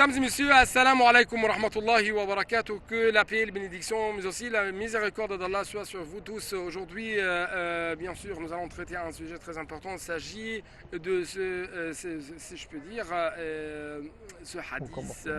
Mesdames et messieurs, assalamu alaikum wa rahmatullahi wa barakatuh. Que la paix, la bénédiction, mais aussi la miséricorde d'Allah soit sur vous tous. Aujourd'hui, bien sûr, nous allons traiter un sujet très important. Il s'agit de si je peux dire, ce hadith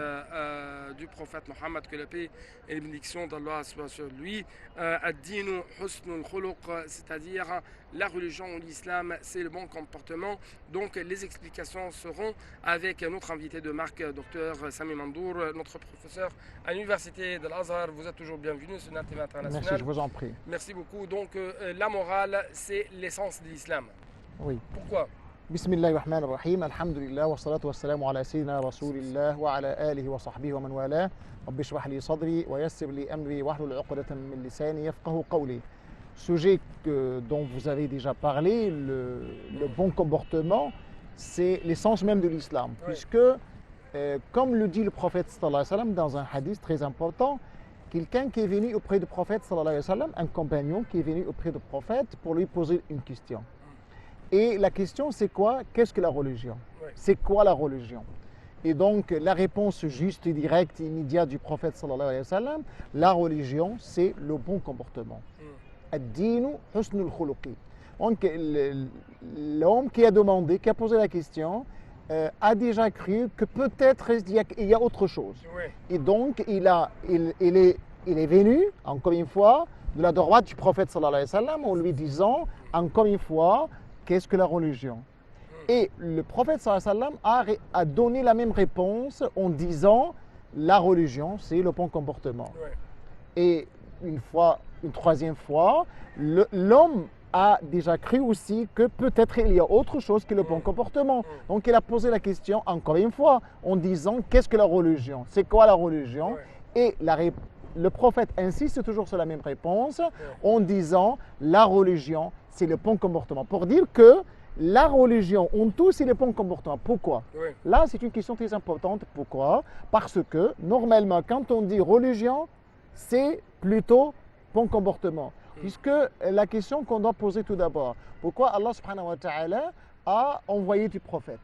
du prophète Mohammed, que la paix et la bénédiction d'Allah soit sur lui. Ad-dinu husnul khuluq, c'est-à-dire la religion ou l'islam, c'est le bon comportement. Donc, les explications seront avec notre invité de marque, docteur Sami Mandour, notre professeur à l'université de l'Azhar. Vous êtes toujours bienvenu sur Net TV International. Merci, je vous en prie. Merci beaucoup. Donc, la morale, c'est l'essence de l'islam. Oui. Pourquoi? Bismillahir Rahmanir Rahim, alhamdulillah, wa salatu wa salamu ala sayyidina rasulillah wa ala alihi wa sahbihi wa man wala. Rabbi shrah li sadri wa yassir li amri wa hlul 'uqdatan min lisani yafqahu qawli. Sujet dont vous avez déjà parlé, le bon comportement, c'est l'essence même de l'islam, oui. Puisque, comme le dit le prophète sallallahu alayhi wa sallam dans un hadith très important, quelqu'un qui est venu auprès du prophète sallallahu alayhi wa sallam, un compagnon qui est venu auprès du prophète pour lui poser une question. Et la question c'est quoi? Qu'est-ce que la religion? Oui. C'est quoi la religion? Et donc la réponse juste, directe, immédiate du prophète sallallahu alayhi wa sallam, la religion c'est le bon comportement. Ad-dinu husnul khuluqi. Donc l'homme qui a demandé, qui a posé la question, a déjà cru que peut-être il y a autre chose. Oui. Et donc il est venu, encore une fois, de la droite du prophète sallallahu alayhi wa sallam, en lui disant, encore une fois, qu'est-ce que la religion? Et le prophète sallallahu alayhi wa sallam a donné la même réponse en disant, la religion, c'est le bon comportement. Oui. Et une troisième fois, l'homme a déjà cru aussi que peut-être il y a autre chose que le bon comportement. Donc il a posé la question encore une fois en disant qu'est-ce que la religion? C'est quoi la religion? Et le prophète insiste toujours sur la même réponse en disant la religion c'est le bon comportement. Pour dire que la religion en tout c'est le bon comportement. Pourquoi? Là c'est une question très importante. Pourquoi? Parce que normalement quand on dit religion c'est plutôt bon comportement. Puisque la question qu'on doit poser tout d'abord, pourquoi Allah subhanahu wa ta'ala a envoyé du prophète?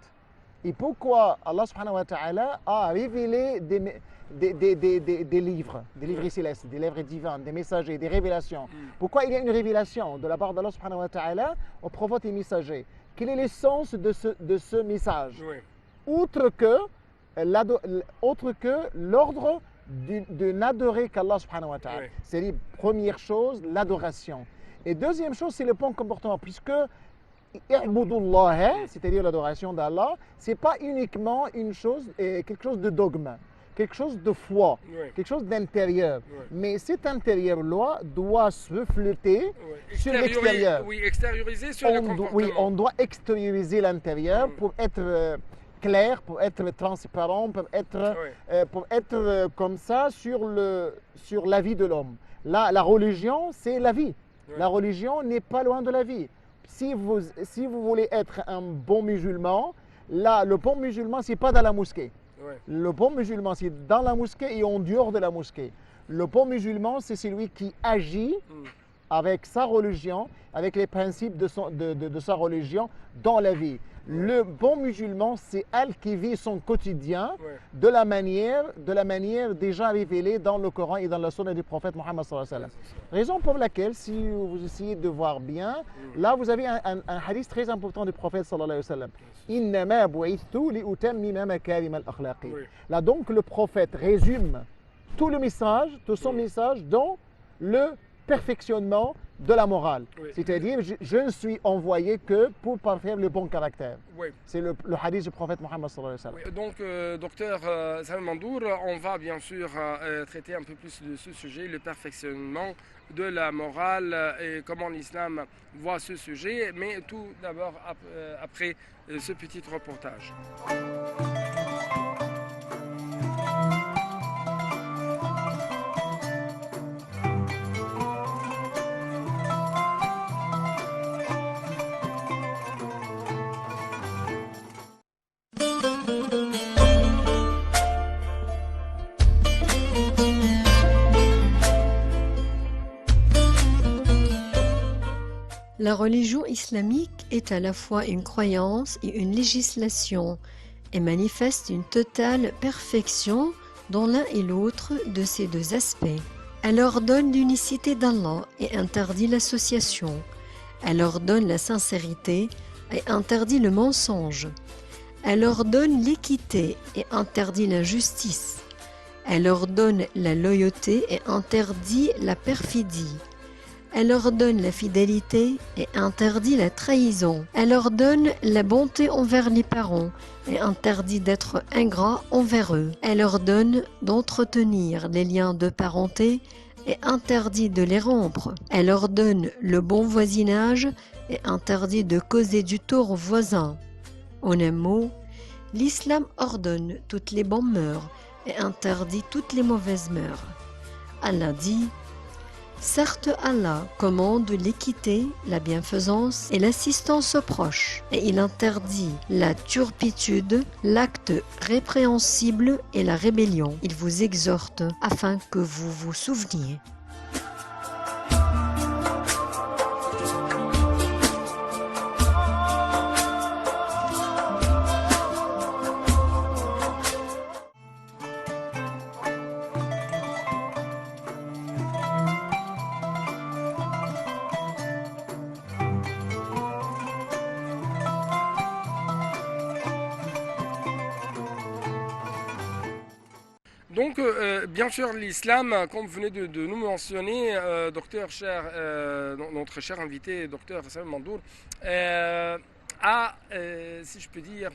Et pourquoi Allah subhanahu wa ta'ala a révélé des livres célestes, des livres divins, des messagers, des révélations? Pourquoi il y a une révélation de la part d'Allah subhanahu wa ta'ala au prophète et messager? Quel est l'essence de ce message? Outre que l'ordre de n'adorer qu'Allah subhanahu wa ta'ala. C'est la première chose, l'adoration. Et deuxième chose, c'est le bon comportement, puisque c'est-à-dire l'adoration d'Allah, c'est pas uniquement quelque chose de dogme, quelque chose de foi, quelque chose d'intérieur. Mais cet intérieur-là doit se refléter sur l'extérieur. Oui, extérioriser sur le comportement. Oui, on doit extérioriser l'intérieur pour être clair, pour être transparent, pour être comme ça sur la vie de l'homme. Là, la religion, c'est la vie. La religion n'est pas loin de la vie. Si vous voulez être un bon musulman, là, le bon musulman, c'est pas dans la mosquée. Le bon musulman, c'est dans la mosquée et en dehors de la mosquée. Le bon musulman, c'est celui qui agit avec sa religion, avec les principes de sa religion dans la vie. Le bon musulman, c'est elle qui vit son quotidien de la manière déjà révélée dans le Coran et dans la sunna du prophète Mohammed sallallahu alayhi wa sallam. Raison pour laquelle, si vous essayez de voir bien, là vous avez un hadith très important du prophète sallallahu alayhi wa sallam. Innama bu'ithtu li utammima makarim al-akhlaqi. Là donc le prophète résume tout son message dans le perfectionnement de la morale. C'est-à-dire, je ne suis envoyé que pour parfaire le bon caractère. C'est le hadith du prophète Mohammed sallallahu alayhi wa sallam. Donc, docteur Sami Mandour, on va bien sûr traiter un peu plus de ce sujet, le perfectionnement de la morale et comment l'islam voit ce sujet, mais tout d'abord après ce petit reportage. La religion islamique est à la fois une croyance et une législation. et manifeste une totale perfection dans l'un et l'autre de ces deux aspects. Elle ordonne l'unicité d'Allah et interdit l'association. Elle ordonne la sincérité et interdit le mensonge. Elle ordonne l'équité et interdit l'injustice. Elle ordonne la loyauté et interdit la perfidie. Elle ordonne la fidélité et interdit la trahison. Elle ordonne la bonté envers les parents et interdit d'être ingrat envers eux. Elle ordonne d'entretenir les liens de parenté et interdit de les rompre. Elle ordonne le bon voisinage et interdit de causer du tort aux voisins. En un mot, l'islam ordonne toutes les bonnes mœurs et interdit toutes les mauvaises mœurs. Allah dit: certes, Allah commande l'équité, la bienfaisance et l'assistance aux proches, et il interdit la turpitude, l'acte répréhensible et la rébellion. Il vous exhorte afin que vous vous souveniez. Donc, bien sûr, l'islam, comme vous venez de nous mentionner, docteur cher, notre cher invité, docteur Hassan Mandour, a, si je peux dire,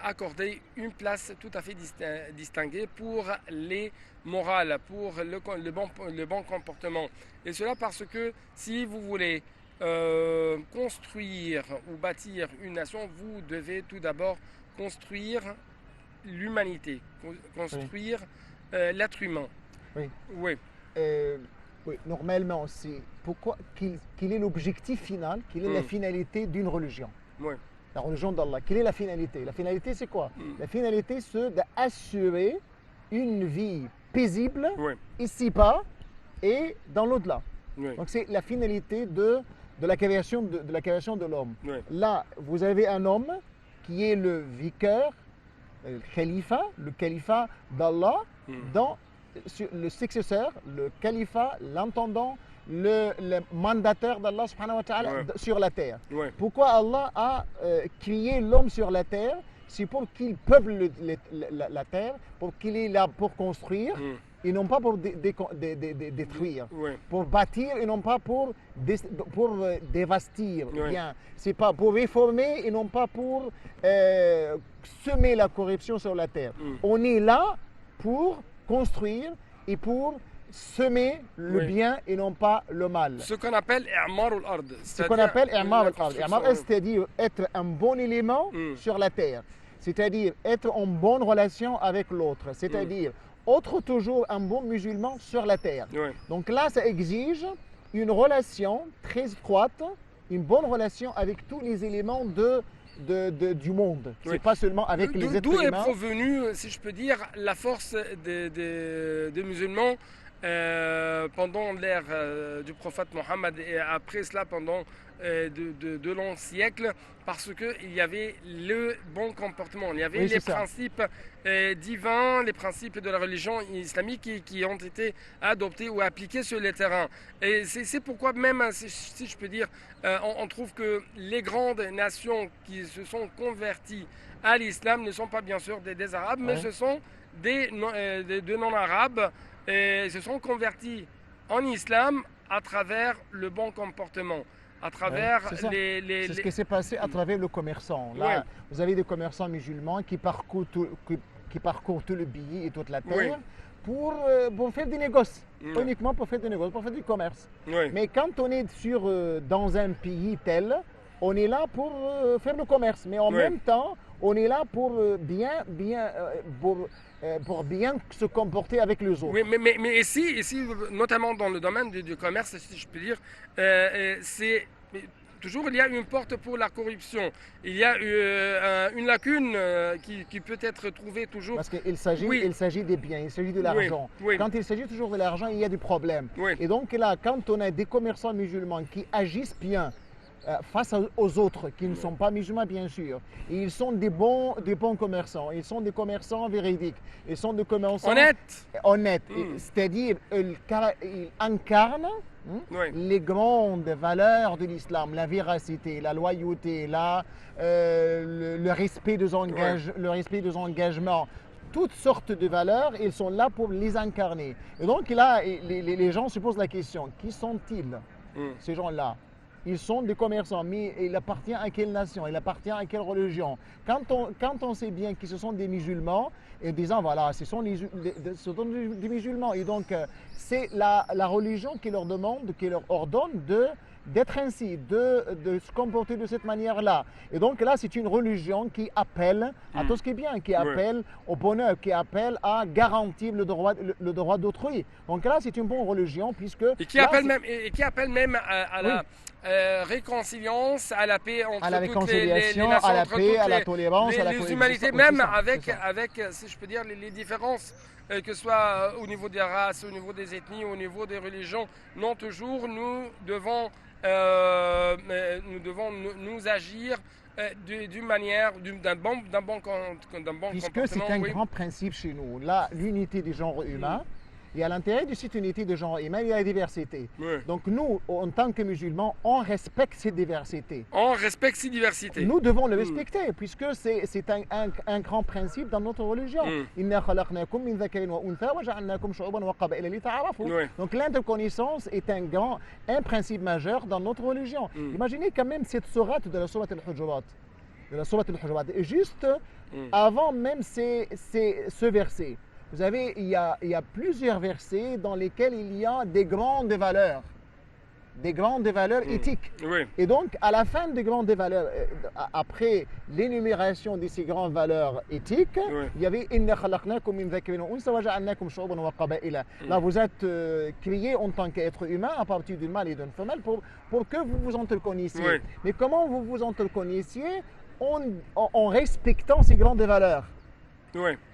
accordé une place tout à fait distinguée pour les morales, pour le bon comportement. Et cela parce que si vous voulez construire ou bâtir une nation, vous devez tout d'abord construire l'humanité, construire l'être humain. Oui. Oui. Oui, normalement, c'est pourquoi quel est l'objectif final, quelle est la finalité d'une religion? Oui. La religion d'Allah, quelle est la finalité? La finalité, c'est quoi? La finalité, c'est d'assurer une vie paisible, ici-bas et dans l'au-delà. Oui. Donc, c'est la finalité de la création de l'homme. Oui. Là, vous avez un homme qui est le vicaire, le califat d'Allah, dans le successeur, le califat, l'intendant, le mandataire d'Allah subhanahu wa ta'ala sur la terre. Ouais. Pourquoi Allah a créé l'homme sur la terre? C'est pour qu'il peuple la terre, pour qu'il est là pour construire, et non pas pour détruire, pour bâtir et non pas pour dévastir. Bien, c'est pas pour réformer et non pas pour semer la corruption sur la terre. On est là pour construire et pour semer le bien et non pas le mal. Ce qu'on appelle i'mar al-ard. Ce qu'on appelle i'mar al-ard. I'mar, c'est-à-dire être un bon élément sur la terre. C'est-à-dire être en bonne relation avec l'autre. C'est-à-dire être toujours un bon musulman sur la terre. Donc là, ça exige une relation très étroite, une bonne relation avec tous les éléments du monde. C'est pas seulement avec les êtres humains. D'où est provenue, si je peux dire, la force des musulmans pendant l'ère du prophète Mohammed et après cela pendant de longs siècles, parce qu'il y avait le bon comportement, il y avait les principes divins, les principes de la religion islamique qui ont été adoptés ou appliqués sur le terrain. Et c'est pourquoi même, si je peux dire, on trouve que les grandes nations qui se sont converties à l'islam ne sont pas bien sûr des Arabes, mais ce sont des non-Arabes et se sont convertis en islam à travers le bon comportement. À travers c'est ce qui s'est passé à travers le commerçant. Là, vous avez des commerçants musulmans qui parcourent tout le pays et toute la terre pour faire des négoces. Uniquement pour faire des négoces, pour faire du commerce. Mais quand on est dans un pays tel, on est là pour faire le commerce. Mais en même temps, on est là pour bien se comporter avec les autres. Oui, mais ici, notamment dans le domaine du commerce, si je peux dire, c'est toujours il y a une porte pour la corruption. Il y a une lacune qui peut être trouvée toujours. Parce qu'il s'agit des biens, il s'agit de l'argent. Quand il s'agit toujours de l'argent, il y a des problèmes. Et donc là, quand on a des commerçants musulmans qui agissent bien face aux autres qui ne sont pas musulmans, bien sûr. Et ils sont des bons commerçants. Ils sont des commerçants véridiques. Ils sont des commerçants honnêtes. C'est-à-dire, ils incarnent les grandes valeurs de l'islam, la véracité, la loyauté, le respect des engagements. Toutes sortes de valeurs, ils sont là pour les incarner. Et donc là, les gens se posent la question, qui sont-ils, ces gens-là? Ils sont des commerçants, mais il appartient à quelle nation? Il appartient à quelle religion? Quand on sait bien que ce sont des musulmans, et disant voilà, ce sont des musulmans. Et donc, c'est la religion qui leur demande, qui leur ordonne d'être ainsi, de se comporter de cette manière-là. Et donc là, c'est une religion qui appelle à tout ce qui est bien, qui appelle au bonheur, qui appelle à garantir le droit d'autrui. Donc là, c'est une bonne religion puisque... Et qui appelle même à la réconciliation, à la paix entre toutes les nations, à la paix, à la tolérance, à la les humanités, même avec, si je peux dire, les différences, que ce soit au niveau des races, au niveau des ethnies, au niveau des religions. Non, toujours, nous devons nous agir d'une manière, d'un bon comportement. Puisque c'est un grand principe chez nous, là, l'unité des genres humains. Et à l'intérieur de cette unité de genre humain, il y a la diversité. Donc nous, en tant que musulmans, on respecte ces diversités. Nous devons le respecter, puisque c'est un grand principe dans notre religion. Donc l'interconnaissance est un principe majeur dans notre religion. Imaginez quand même cette sourate de la sourate al-Hujurat. Et juste avant même ce verset, vous avez, il y a plusieurs versets dans lesquels il y a des grandes valeurs éthiques. Et donc, à la fin des grandes valeurs, après l'énumération de ces grandes valeurs éthiques, il y avait là, vous êtes créés en tant qu'être humain à partir d'une mâle et d'une femelle pour que vous vous interconnaissiez. Mais comment vous vous interconnaissiez? En respectant ces grandes valeurs.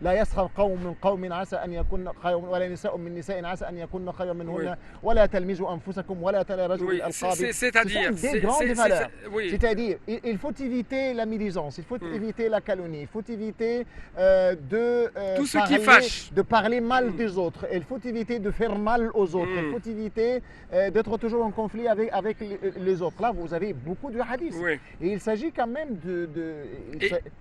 لا يسخر قوم من قوم عسى أن يكون خيرا ولا نساء من نساء عسى أن يكون خيرا منهن ولا تلمزوا أنفسكم ولا تنابزوا بالألقاب. C'est-à-dire, des grandes valeurs. C'est-à-dire, il faut éviter la médisance, il faut éviter la calomnie, il faut éviter de parler mal des autres, il faut éviter de faire mal aux autres, il faut éviter d'être toujours en conflit avec les autres. Là, vous avez beaucoup de hadiths. Et il s'agit quand même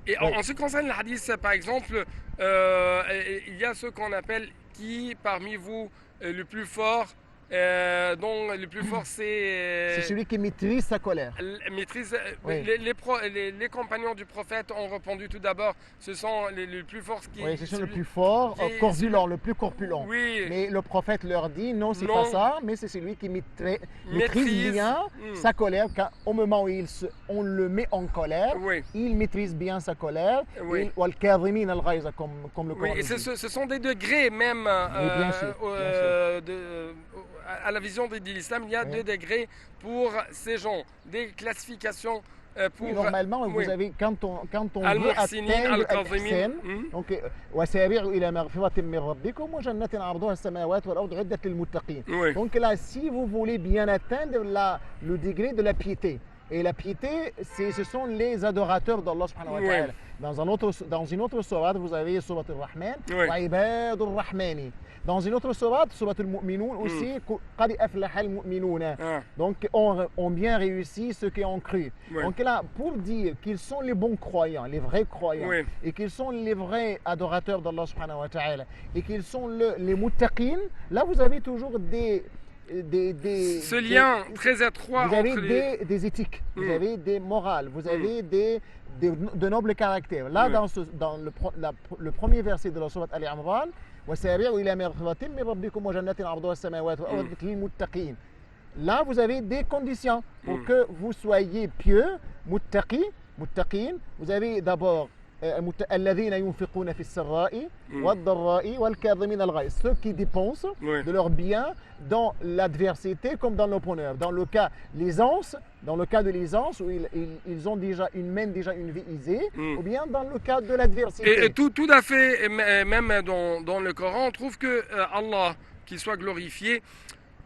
Et en ce qui concerne le hadith, par exemple, il y a ceux qu'on appelle qui parmi vous le plus fort, dont le plus fort c'est celui qui maîtrise sa colère. Les compagnons du prophète ont répondu tout d'abord, ce sont les plus forts ce sont les plus forts, corpulents, le plus corpulent. Mais le prophète leur dit non, c'est pas ça, mais c'est celui qui maîtrise bien sa colère. Au moment où on le met en colère, il maîtrise bien sa colère. Comme le Coran. Et ce sont des degrés même à la vision de l'islam, il y a 2 degrés pour ces gens, des classifications pour... normalement, vous avez, quand on veut atteindre al-ihsan, donc donc là, si vous voulez bien atteindre le degré de la piété, et la piété, ce sont les adorateurs d'Allah subhanahu wa ta'ala. Dans une autre sourate, vous avez sourate al-Rahman, wa ibadur rahmani. Dans une autre sourate, sourate al-Mu'minun aussi, qad aflaha al-mu'minuna. Donc, ont bien réussi ceux qui ont cru. Donc là, pour dire qu'ils sont les bons croyants, les vrais croyants, et qu'ils sont les vrais adorateurs d'Allah subhanahu wa ta'ala, et qu'ils sont les muttaqin, là vous avez toujours ce lien très étroit vous avez des éthiques, vous avez des morales, vous avez de nobles caractères. Là, dans le premier verset de la sourate Ali Imran, là, vous avez des conditions pour que vous soyez pieux, muttaqin. Vous avez d'abord ceux qui dépensent de leurs biens dans l'adversité comme dans le bonheur. Dans le cas de l'aisance où ils ont mènent déjà une vie aisée, ou bien dans le cas de l'adversité. Et tout à fait, même dans le Coran, on trouve que Allah, qu'il soit glorifié,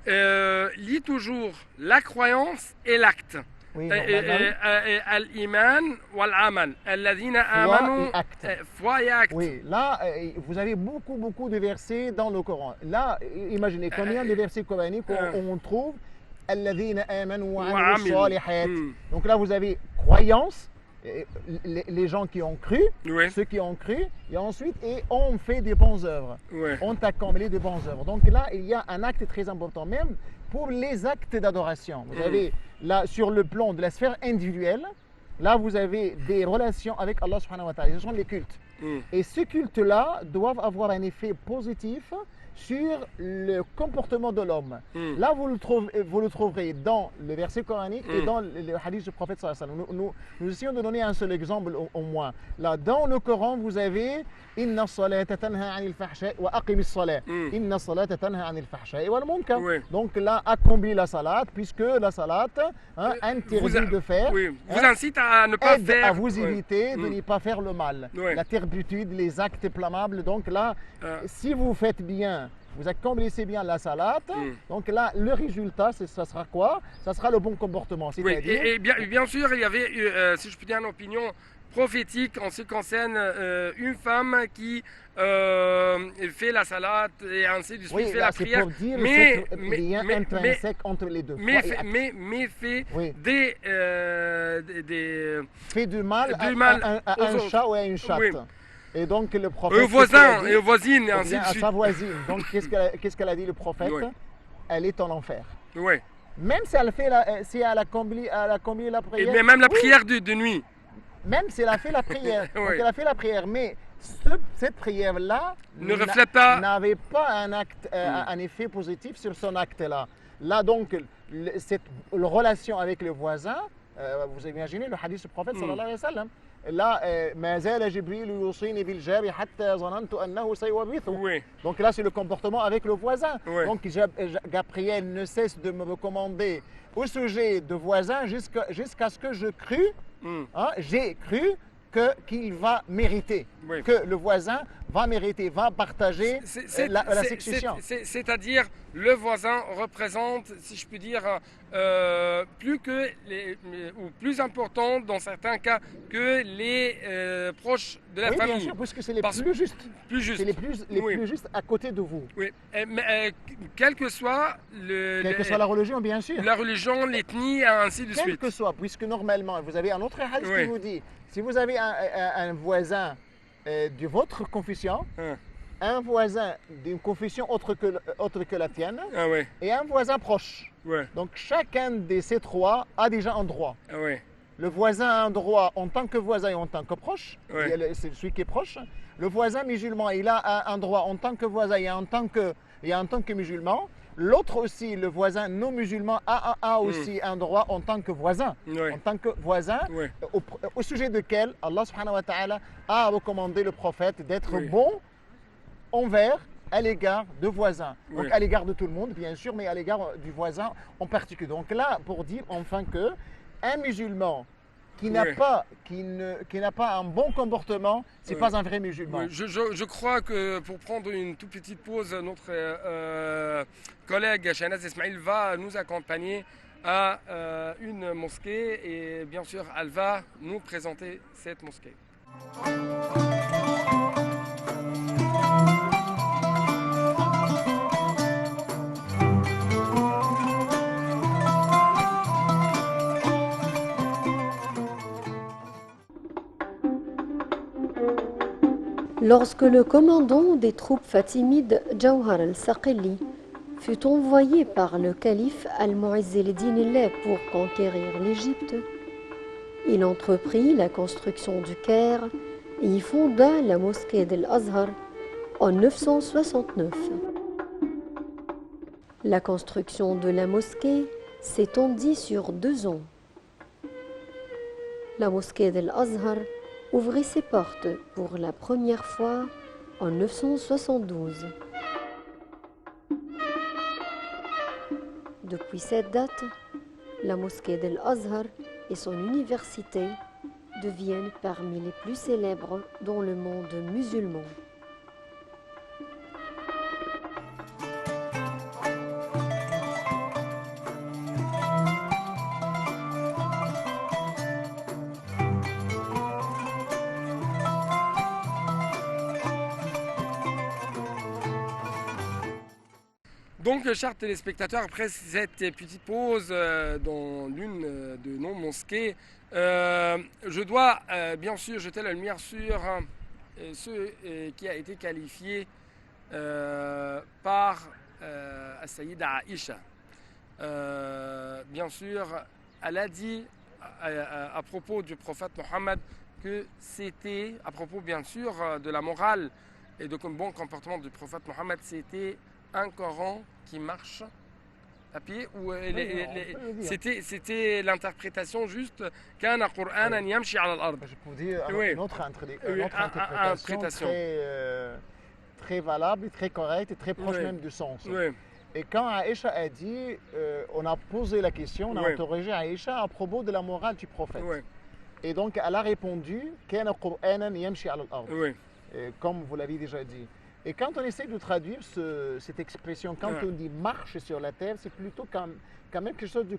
lie toujours la croyance et l'acte. Oui, normalement. الإيمان والعمل الذين Foi آمنوا et acte. foi et acte. Oui, là, vous avez beaucoup de versets dans le Coran. Là, imaginez combien de versets coraniques on trouve. الذين آمنوا وعملوا الصالحات. Donc là, vous avez croyance, les gens qui ont cru, Oui. ceux qui ont cru, et ensuite, et ont fait des bonnes œuvres, Oui. ont accompli de bonnes œuvres. Donc là, il y a un acte très important, même pour les actes d'adoration. Vous avez là, sur le plan de la sphère individuelle, là, vous avez des relations avec Allah subhanahu wa ta'ala. Ce sont les cultes. Et ces cultes-là doivent avoir un effet positif sur le comportement de l'homme. Là, vous le trouverez dans le verset coranique et dans le hadith du prophète sallallahu alayhi wa sallam. Nous essayons de donner un seul exemple au moins. Là, dans le Coran, vous avez Inna salata tanha anil fahsha'i wa aqimis salat. Inna salata tanha anil fahsha'i wal munkar. Oui. Donc là, accomplis la salat, puisque la salat interdit de faire. Oui. Vous incite à ne pas Aide faire. à vous éviter de ne pas faire le mal. Oui. La turpitude, les actes blâmables. Donc là, si vous faites bien, vous accomplissez bien la salat, donc là, le résultat, ça sera quoi? Ça sera le bon comportement. Oui, C'est-à-dire, et bien sûr, il y avait, si je peux dire, une opinion prophétique en ce qui concerne une femme qui fait la salade et ainsi de suite, oui, fait là, la c'est prière, pour dire mais, ce lien intrinsèque entre les deux. mais, foi et acte. mais fait Oui. des Fait du mal, du mal à aux un autres. chat ou à une chatte. Oui. Et donc le prophète... aux voisins qu'est-ce qu'il a dit? et aux voisines et Eh ainsi bien, de à suite. sa voisine. Donc qu'est-ce qu'elle a dit le prophète? Oui. Elle est en enfer. Oui. Même si si elle a accompli la Et prière. même la oui, prière de nuit. même si elle a fait la prière. Oui. Donc elle a fait la prière, mais cette prière-là Ne reflète pas. n'avait pas un acte, un effet positif sur son acte-là. Là donc, cette relation avec le voisin, vous imaginez le hadith du prophète sallallahu alayhi wa sallam. Là, ما زال جبريل يوصيني بالجار حتى ظننت أنه سيورثه. Oui. Donc là, c'est le comportement avec le voisin. Oui. Donc Gabriel ne cesse de me recommander au sujet de voisin jusqu'à ce que je crus, j'ai cru qu'il va mériter, Oui. que le voisin va mériter, va partager la succession. C'est-à-dire, le voisin représente, si je puis dire, plus que ou plus important dans certains cas que les proches de la Oui, famille. bien sûr, puisque c'est les Parce- plus justes. Plus juste. C'est les Oui. plus justes à côté de vous. Oui. Mais quelle que soit Quelle que soit la religion, bien sûr. la religion, l'ethnie, et ainsi de Quel suite. que soit, puisque normalement, vous avez un autre hadith Oui. qui vous dit, si vous avez un voisin de votre confession, un voisin d'une confession autre que la tienne, Ah ouais. et un voisin proche. Ouais. Donc chacun de ces trois a déjà un droit. Ah ouais. Le voisin a un droit en tant que voisin et en tant que proche, Ouais. c'est celui qui est proche. Le voisin musulman, il a un droit en tant que voisin et en tant que musulman. L'autre aussi, le voisin non musulman, a aussi un droit en tant que voisin. Ouais. En tant que voisin, Ouais. au sujet duquel Allah subhanahu wa ta'ala a recommandé le prophète d'être Oui. bon envers, à l'égard de voisins. Donc Oui. à l'égard de tout le monde, bien sûr, mais à l'égard du voisin en particulier. Donc là, pour dire enfin que un musulman qui n'a Oui. pas, qui n'a pas un bon comportement, c'est Oui. pas un vrai musulman. Oui, je crois que pour prendre une toute petite pause, notre collègue Shahnaz Ismail va nous accompagner à une mosquée et bien sûr elle va nous présenter cette mosquée. Lorsque le commandant des troupes fatimides, Jawhar al-Saqili, fut envoyé par le calife Al-Mu'izz al-Din pour conquérir l'Égypte, il entreprit la construction du Caire et y fonda la mosquée d'Al-Azhar en 969. La construction de la mosquée s'étendit sur 2 ans. La mosquée d'Al-Azhar ouvrit ses portes pour la première fois en 972. Depuis cette date, la mosquée d'Al-Azhar et son université deviennent parmi les plus célèbres dans le monde musulman. Donc, chers téléspectateurs, après cette petite pause dans l'une de nos mosquées, je dois bien sûr jeter la lumière sur ce qui a été qualifié par Sayyida Aïcha. Bien sûr, elle a dit à propos du prophète Mohammed que c'était, à propos bien sûr de la morale et de bon comportement du prophète Mohammed, c'était un Coran qui marche à pied ou c'était l'interprétation juste qu'un Qur'an yamshi ala al-ard. Je peux dire Oui. une autre Oui, interprétation très valable, très correcte et très proche Oui. même du sens. Oui, Et quand Aïcha a dit, on a posé la question, on a Oui. interrogé Aïcha à propos de la morale du prophète. oui, Et donc elle a répondu كان قرآنا يمشي على الأرض, oui, comme vous l'avez déjà dit. Et quand on essaie de traduire cette expression, quand Ouais. on dit marche sur la terre, c'est plutôt quand même quelque chose de.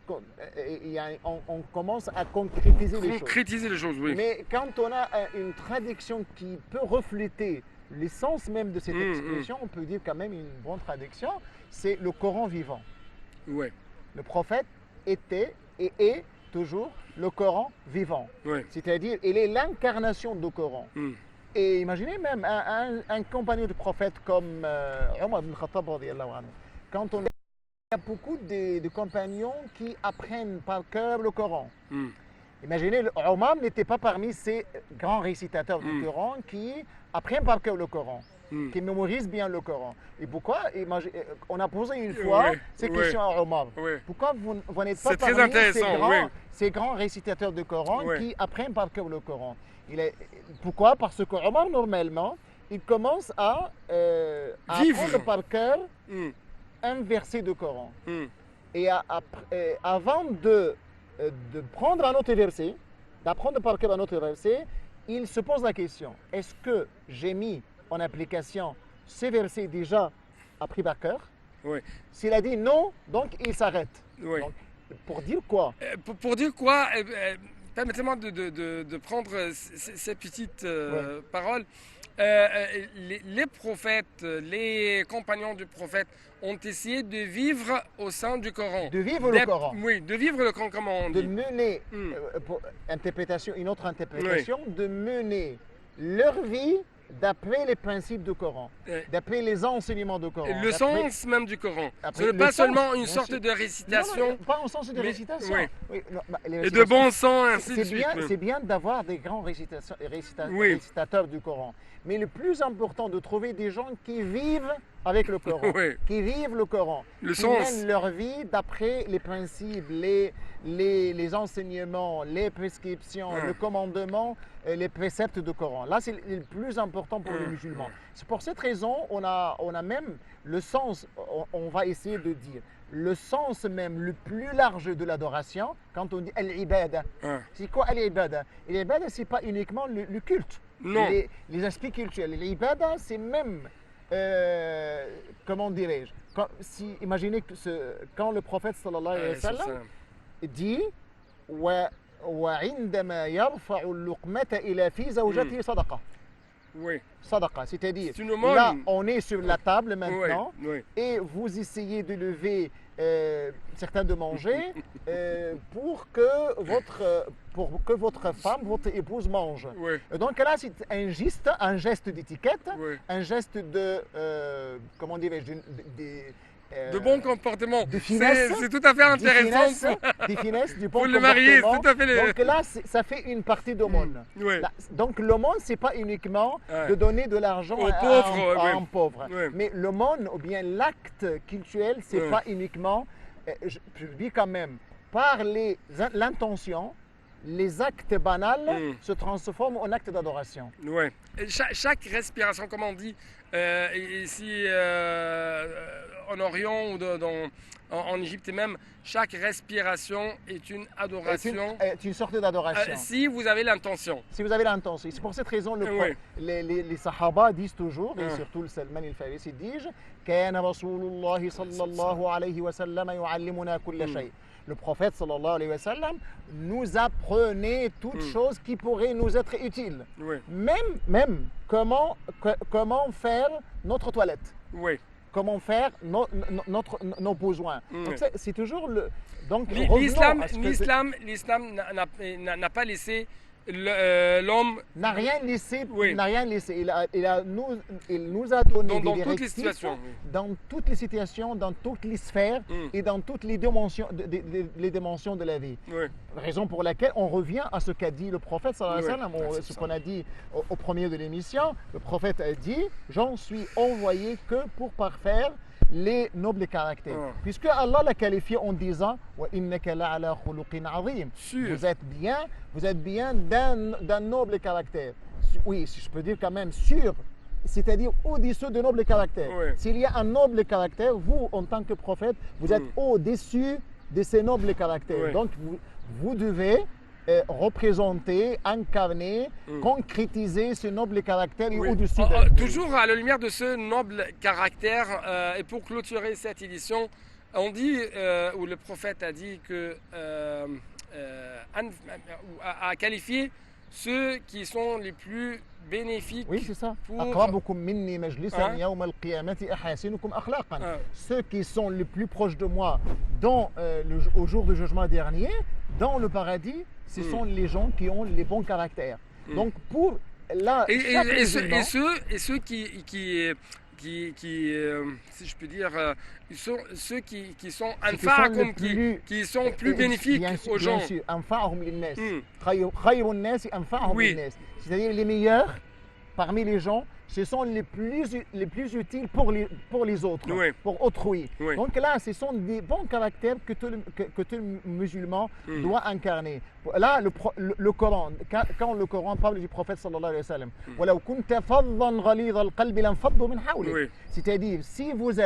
On commence à concrétiser les choses. concrétiser les choses, oui. Mais quand on a une traduction qui peut refléter l'essence même de cette expression, on peut dire quand même une bonne traduction, c'est le Coran vivant. Oui, Le prophète était et est toujours le Coran vivant. oui. C'est-à-dire, il est l'incarnation du Coran. Mm. Et imaginez même un compagnon du prophète comme Omar ibn Khattab, radiyallahu anhu. Quand on il y a beaucoup de compagnons qui apprennent par cœur le Coran. Mm. Imaginez, Omar n'était pas parmi ces grands récitateurs du Mm. Coran qui apprennent par cœur le Coran, Mm. qui mémorisent bien le Coran. Et pourquoi? On a posé une fois Ouais, ces ouais. questions à Omar. Oui, Pourquoi vous n'êtes pas C'est très parmi intéressant, oui. ces grands récitateurs du Coran Oui. qui apprennent par cœur le Coran? Pourquoi? Parce que Omar, normalement, il commence à Vivre. apprendre par cœur Mm. un verset du Coran. Mm. Et avant de prendre un autre verset, d'apprendre par cœur un autre verset, il se pose la question, est-ce que j'ai mis en application ces versets déjà appris par cœur? Oui. S'il a dit non, donc il s'arrête. Oui. Donc, pour dire quoi? Pour dire quoi, permettez-moi de prendre ces petites paroles. Les prophètes, les compagnons du prophète ont essayé de vivre au sein du Coran. De vivre le Coran. Oui, de vivre le Coran, comme on De dit. mener, Mm. pour une autre interprétation, de mener leur vie d'après les principes du Coran, Ouais. d'après les enseignements du Coran. Le d'après- sens même du Coran. Après, Ce n'est le pas sens, seulement une bien sorte sûr. de récitation Non, pas en sens de mais- récitation. oui. Oui, non, les et de récitations, bon sens, ainsi de c'est suite. bien, oui. c'est bien d'avoir des grands Oui. récitateurs du Coran. Mais le plus important, de trouver des gens qui vivent avec le Coran, Oui. qui vivent le Coran, Le qui sens. mènent leur vie d'après les principes, les enseignements, les prescriptions, Ouais. le commandement, les préceptes du Coran. Là, c'est le plus important pour les Ouais. musulmans. C'est pour cette raison on a même le sens, on va essayer de dire, le sens même le plus large de l'adoration, quand on dit al-ibada. Ah. C'est quoi al-ibada? L'ibada, ce n'est pas uniquement le culte, Non. les aspects culturels. L'ibada, c'est même, comment dirais-je, imaginez que quand le prophète sallallahu alayhi wa sallam dit وعندما يرفع اللقمة إلى في زوجته صدقة. Oui. Sadaqa, c'est-à-dire, C'est une aumône. là, on est sur la table Oui. maintenant Oui. et vous essayez de lever certains de manger pour que votre femme, votre épouse mange. Oui. Donc là, c'est un geste d'étiquette, Oui. un geste de, comment dirais-je, De bon comportement. de finesse. C'est tout à fait intéressant. Des finesses, du bon Pour le marié, comportement. tout à fait le- Donc là, ça fait une partie d'aumône. Oui. Là, donc l'aumône, c'est pas uniquement Ouais. de donner de l'argent Aux à pauvres, à ouais. un pauvre. Ouais. Mais l'aumône, ou bien l'acte cultuel, c'est Ouais. pas uniquement, je dis quand même, par l'intention, les actes banals Mm. se transforment en actes d'adoration. Ouais. Et chaque respiration, comme on dit ici en Orient ou en Égypte et même, chaque respiration est une adoration. C'est une sorte d'adoration. Si vous avez l'intention. Si vous avez l'intention. C'est pour cette raison Oui. les Sahaba disent toujours, et Ah. surtout le Salman al-Farisi disent كان رسول الله صلى الله عليه وسلم يعلمنا كل شيء. Le prophète sallallahu alayhi wa sallam nous apprenait toutes choses qui pourraient nous être utiles. Oui. Même comment faire notre toilette. Oui. comment faire nos besoins. Mm. Donc c'est toujours le... Donc L'islam, revenons à ce que- l'islam n'a pas laissé l'homme n'a rien laissé, Oui. n'a rien laissé. Il nous a donné dans des toutes les directives situations. dans toutes les situations, dans toutes les sphères Mm. et dans toutes les dimensions, les dimensions de la vie. Oui. Raison pour laquelle on revient à ce qu'a dit le prophète, sallallahu alayhi wa sallam, Oui, ce qu'on a dit au premier de l'émission. Le prophète a dit, j'en suis envoyé que pour parfaire les nobles caractères. Ah. Puisque Allah l'a qualifié en disant wa innaka la'ala khuluqin azim. Sûr. Vous êtes bien d'un noble caractère. Oui, si je peux dire quand même sûr, c'est-à-dire au-dessus de noble caractère. Oui. S'il y a un noble caractère, vous, en tant que prophète, vous êtes au-dessus de ces nobles caractères. Oui. Donc, vous devez représenter, incarner, concrétiser ce noble caractère et Oui. au-dessus Toujours à la lumière de ce noble caractère, et pour clôturer cette édition, on dit, ou le prophète a dit que a qualifié ceux qui sont les plus bénéfiques. Oui, c'est ça. Pour- أقربكم مني مجلسا Hein? يوم القيامة أحاسنكم أخلاقا. Ah. Ceux qui sont les plus proches de moi au jour du jugement dernier, dans le paradis, ce sont les gens qui ont les bons caractères. Donc pour là, chaque musulman- Et ceux qui si je peux dire, ceux qui sont Ceux qui sont les anfa'akum, qui sont plus bénéfiques aux gens. Bien sûr, أنفعهم للناس. Hmm. خير الناس أنفعهم Oui. للناس. C'est-à-dire les meilleurs parmi les gens, ce sont les plus utiles pour les autres, Oui. pour autrui. Oui. Donc là, ce sont des bons caractères que tout musulman doit incarner. Là, le Coran, quand le Coran parle du prophète sallallahu alayhi wa sallam, وَلَوْ كُنْتَ فَظًّا غَلِيظَ الْقَلْبِ لَانْفَضُّوا مِنْ حَوْلِكَ. Oui. C'est-à-dire, si vous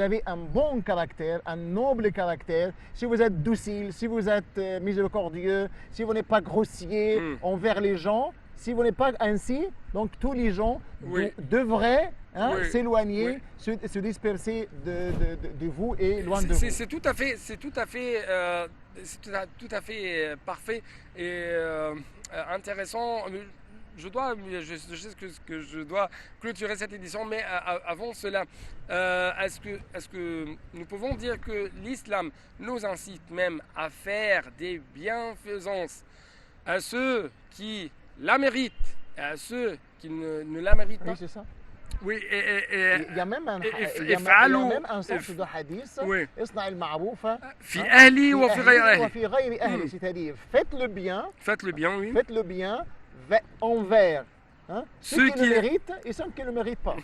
avez un bon caractère, un noble caractère, si vous êtes docile, si vous êtes miséricordieux, si vous n'êtes pas grossier envers les gens, si vous n'êtes pas ainsi, donc tous les gens Oui. devraient Oui. s'éloigner, Oui. se disperser de vous et loin de vous. C'est tout à fait parfait et intéressant. Je sais que je dois clôturer cette édition, mais avant cela, est-ce que nous pouvons dire que l'islam nous incite même à faire des bienfaisances à ceux qui la méritent et à ceux qui ne la méritent pas? Oui, c'est ça. Oui, Il y a même un, et il y a فعلوا- même un sens de hadith. Oui. اصنع المعروف في أهلي وفي غير أهلي أهلي. وفي غير أهلي. C'est-à-dire, faites le bien Faites le bien, oui. envers ceux qui le qui- méritent et ceux qui ne le méritent pas.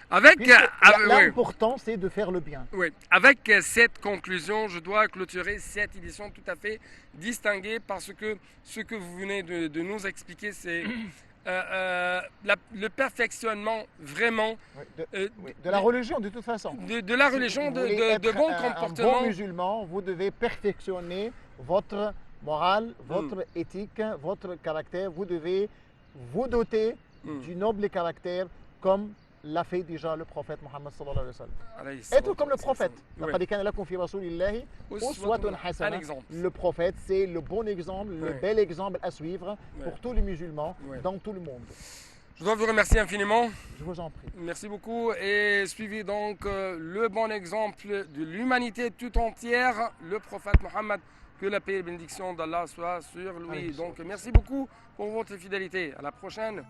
Avec, Puisque oui. l'important, c'est de faire le bien. Oui, avec cette conclusion, je dois clôturer cette édition tout à fait distinguée parce que ce que vous venez de nous expliquer, c'est le perfectionnement vraiment Oui, euh, de la religion, de toute façon. de la religion, Si vous voulez de être bons un comportements. bon musulman, vous devez perfectionner votre morale, votre éthique, votre caractère. Vous devez vous doter du noble caractère comme l'a fait déjà le prophète Mohammed sallallahu alayhi wa sallam. Être comme le prophète. Oui. لقد كان لكم في رسول الله أسوة Un حسنة. exemple. Le prophète, c'est le bon exemple, le Oui. bel exemple à suivre pour Oui. tous les musulmans Oui. dans tout le monde. Je dois vous remercier infiniment. Je vous en prie. Merci beaucoup et suivez donc le bon exemple de l'humanité tout entière, le prophète Mohammed, que la paix et la bénédiction d'Allah soit sur lui. Alayhi Donc merci beaucoup pour votre fidélité. À la prochaine.